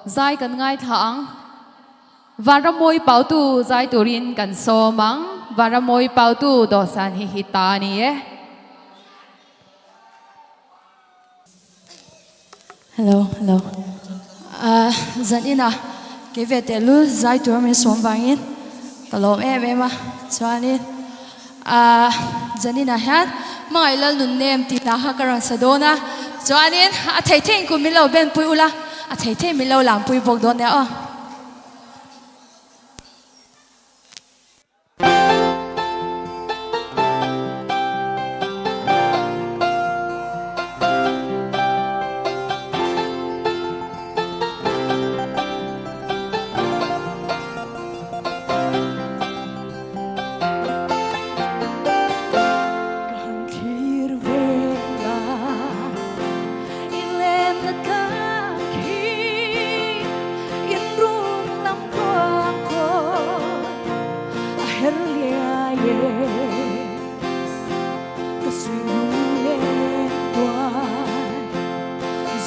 zai kan ngai thang varamoi pautu zai turin kan somang varamoi pautu dosan hi hitani Hello. Zanina, cái về tết lu giải tour mình xuống vàng in, kalau em à, cho anh Zanina hát, mai là luôn nem tít na ha karang sadona, cho anh thấy thấy cũng mình lâu bên bui ula, thấy thấy mình lâu làm bui bọc đón nè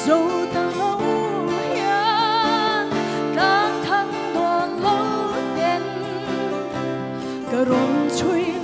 dẫu ta lâu hiền càng thăng đoàn lâu đến cả rộn chui